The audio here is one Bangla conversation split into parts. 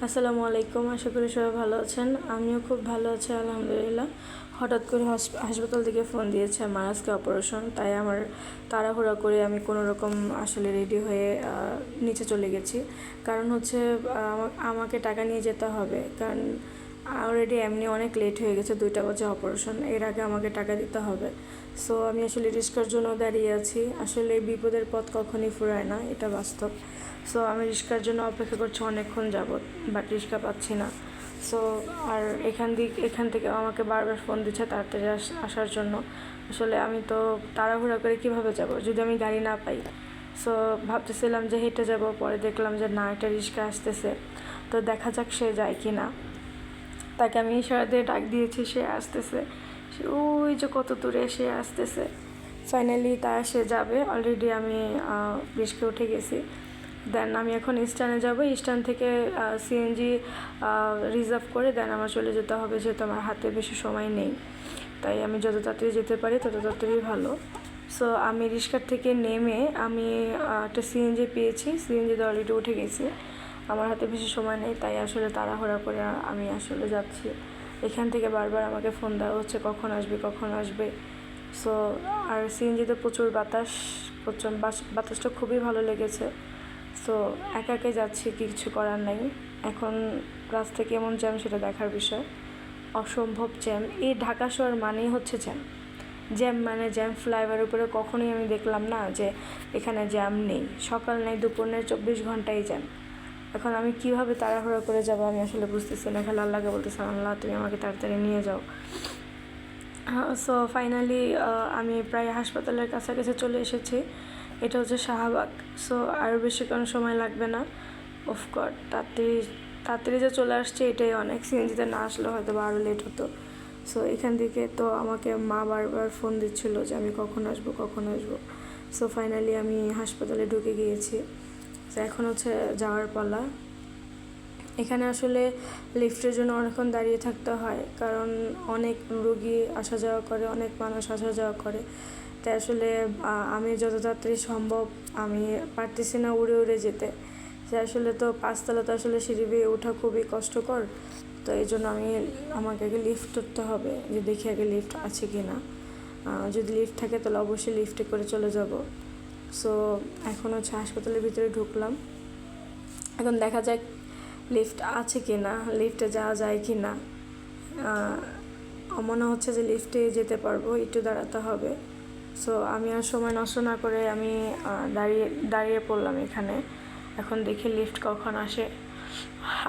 আসসালামু আলাইকুম। আশা করি সবাই ভালো আছেন। আমিও খুব ভালো আছি আলহামদুলিল্লাহ। হঠাৎ করে হাসপাতাল থেকে ফোন দিয়েছে আমার আজকে অপারেশন, তাই আমার তাড়াহুড়া করে আমি কোনো রকম আসলে রেডি হয়ে নিচে চলে গেছি। কারণ হচ্ছে আমাকে টাকা নিয়ে যেতে হবে, কারণ অলরেডি এমনি অনেক লেট হয়ে গেছে, 2টা বাজে অপারেশন, এর আগে আমাকে টাকা দিতে হবে। সো আমি আসলে রিস্কার জন্য দাঁড়িয়ে আছি। আসলে বিপদের পথ কখনই ফুরায় না, এটা বাস্তব। সো আমি রিস্কার জন্য অপেক্ষা করছি অনেকক্ষণ যাবত, বাট রিস্কা পাচ্ছি না। সো আর এখান থেকে আমাকে বারবার ফোন দিচ্ছে তাড়াতাড়ি আসার জন্য। আসলে আমি তো তাড়াহুড়া করে কিভাবে যাব যদি আমি গাড়ি না পাই। সো ভাবতেছিলাম যে হেঁটে যাব, পরে দেখলাম যে না, একটা রিস্কা আসতেছে, তো দেখা যাক সে যায় কি না। তাকে আমি ইশারা দিয়ে ডাক দিয়েছি, সে আসতেছে। সে ওই যে কত দূরে সে আসতেছে। ফাইনালি সে যাবে। অলরেডি আমি রিস্কে উঠে গেছি। দেন আমি এখন স্ট্যান্ডে যাব। স্ট্যান্ড থেকে সিএনজি রিজার্ভ করে দেন আমার চলে যেতে হবে, যেহেতু আমার হাতে বেশি সময় নেই। তাই আমি যত তাড়াতাড়ি যেতে পারি তত তাড়াতাড়ি ভালো। সো আমি রিস্কার থেকে নেমে আমি একটা সিএনজি পেয়েছি, সিএনজিতে অলরেডি উঠে গেছি। আমার হাতে বেশি সময় নেই, তাই আসলে তাড়াহুড়া করে আমি আসলে যাচ্ছি। এখান থেকে বারবার আমাকে ফোন দেওয়া হচ্ছে কখন আসবে কখন আসবে। সো আর সিএনজিতে প্রচুর বাতাসটা খুবই ভালো লেগেছে। সো একা একাই যাচ্ছি, কিছু করার নাই। এখন রাস্তা কেমন জ্যাম সেটা দেখার বিষয়। অসম্ভব জ্যাম। এই ঢাকা শহর মানেই হচ্ছে জ্যাম। জ্যাম মানে জ্যাম। ফ্লাইওভারের উপরে কখনোই আমি দেখলাম না যে এখানে জ্যাম নেই। সকাল নেই, দুপুর নেই, 24 ঘন্টাই জ্যাম। এখন আমি কিভাবে তাড়াহুড়ো করে যাব আমি আসলে বুঝতেছি না। খালি আল্লাহকে বলতেছি, আল্লাহ তুমি আমাকে তাড়াতাড়ি নিয়ে যাও। সো ফাইনালি আমি প্রায় হাসপাতালের কাছাকাছি চলে এসেছি। এটা হচ্ছে শাহবাগ। সো আর বেশিক্ষণ সময় লাগবে না। অফকোর্স তাড়াতাড়ি যে চলে আসছে এটাই অনেক। সিএনজিতে না আসলে হয়তো বা আরও লেট হতো। সো এখান থেকে তো আমাকে মা বারবার ফোন দিচ্ছিল যে আমি কখন আসবো কখন আসবো। সো ফাইনালি আমি হাসপাতালে ঢুকে গিয়েছি। তো এখন হচ্ছে যাওয়ার পালা। এখানে আসলে লিফটের জন্য অনেকক্ষণ দাঁড়িয়ে থাকতে হয়, কারণ অনেক রোগী আসা যাওয়া করে, অনেক মানুষ আসা যাওয়া করে। তাই আসলে আমি যত তাড়াতাড়ি সম্ভব আমি পারতেছি না উড়ে উড়ে যেতে। যে আসলে তো 5তলা, তো আসলে সিঁড়ি বেয়ে ওঠা খুবই কষ্টকর। তো এই জন্য আমাকে আগে লিফট করতে হবে, যে দেখি আগে লিফট আছে কি না। যদি লিফট থাকে তাহলে অবশ্যই লিফটে করে চলে যাব। সো এখন হচ্ছে হাসপাতালের ভিতরে ঢুকলাম। এখন দেখা যাক লিফট আছে কি না, লিফটে যাওয়া যায় কি না। মনে হচ্ছে যে লিফটে যেতে পারবো, একটু দাঁড়াতে হবে। সো আমি আর সময় নষ্ট না করে আমি দাঁড়িয়ে পড়লাম এখানে। এখন দেখি লিফট কখন আসে।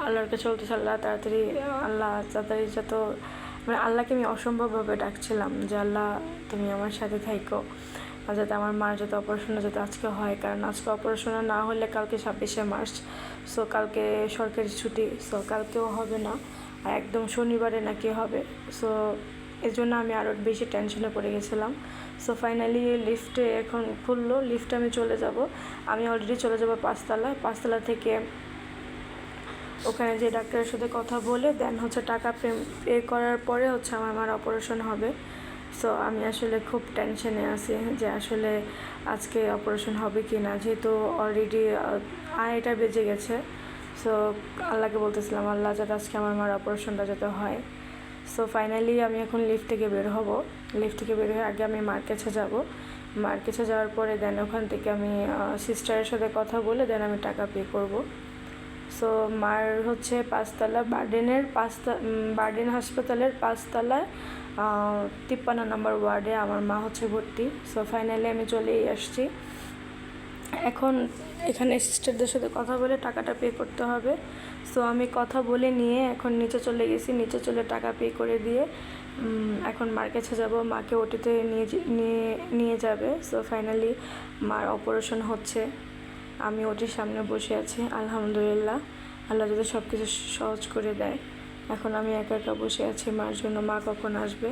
আল্লাহর কাছে বলতেছি, আল্লাহ তাড়াতাড়ি যত, মানে আল্লাহকে আমি অসম্ভবভাবে ডাকছিলাম যে আল্লাহ তুমি আমার সাথে থাইকো, যাতে আমার মার যাতে অপারেশনটা যাতে আজকে হয়। কারণ আজকে অপারেশন না হলে কালকে 26শে মার্চ। সো কালকে সরকারি ছুটি। সো কালকেও হবে না, আর একদম শনিবারে নাকি হবে। সো এর জন্য আমি আরও বেশি টেনশনে পড়ে গেছিলাম। সো ফাইনালি লিফটে এখন খুললো, লিফটে আমি চলে যাব। আমি অলরেডি চলে যাব 5তলা থেকে ওখানে যে ডাক্তারের সাথে কথা বলে দেন হচ্ছে টাকা পে করার পরে হচ্ছে আমার মার অপারেশন হবে। সো আমি আসলে খুব টেনশনে আছি যে আসলে আজকে অপারেশন হবে কি না, যেহেতু অলরেডি 2:30 বেজে গেছে। সো আল্লাহকে বলতেছিলাম, আল্লাহ যাতে আজকে আমার মার অপারেশনটা যাতে হয়। সো ফাইনালি আমি এখন লিফট থেকে বের হব। লিফট থেকে বের হয়ে আগে আমি মার কাছে যাব। মার কাছে যাওয়ার পরে দেন ওখান থেকে আমি সিস্টারের সাথে কথা বলে দেন আমি টাকা পে করব। সো মার হচ্ছে 5তলা বার্ডেন হাসপাতালের 5তলায় 53 নম্বর ওয়ার্ডে আমার মা হচ্ছে ভর্তি। সো ফাইনালি আমি চলেই আসছি। এখন এখানে সিস্টারদের সাথে কথা বলে টাকাটা পে করতে হবে। সো আমি কথা বলে নিয়ে এখন নিচে চলে গেছি। নিচে চলে টাকা পে করে দিয়ে এখন মার কাছে যাব। মাকে ওটিতে নিয়ে যাবে। সো ফাইনালি মার অপারেশন হচ্ছে। আমি ওটির সামনে বসে আছি। আলহামদুলিল্লাহ, আল্লাহ যদি সব কিছু সহজ করে দেয়। এখন আমি একা একা বসে আছি মার জন্য। মা কখন আসবে,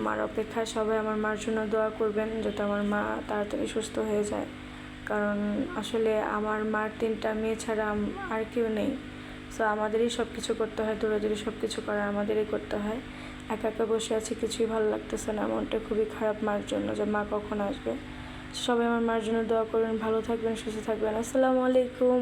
মার অপেক্ষায় সবাই আমার মার জন্য দোয়া করবেন যাতে আমার মা তাড়াতাড়ি সুস্থ হয়ে যায়। কারণ আসলে আমার মার 3টা মেয়ে ছাড়া আর কেউ নেই। সো আমাদেরই সব কিছু করতে হয়, দৌড়াদৌড়ি সব কিছু করা আমাদেরই করতে হয়। একা একা বসে আছি, কিছুই ভালো লাগতেছে না। মনটা খুবই খারাপ মার জন্য, যে মা কখন আসবে। সবাই আমার মার জন্য দোয়া করবেন। ভালো থাকবেন, সুস্থ থাকবেন। আসসালামু আলাইকুম।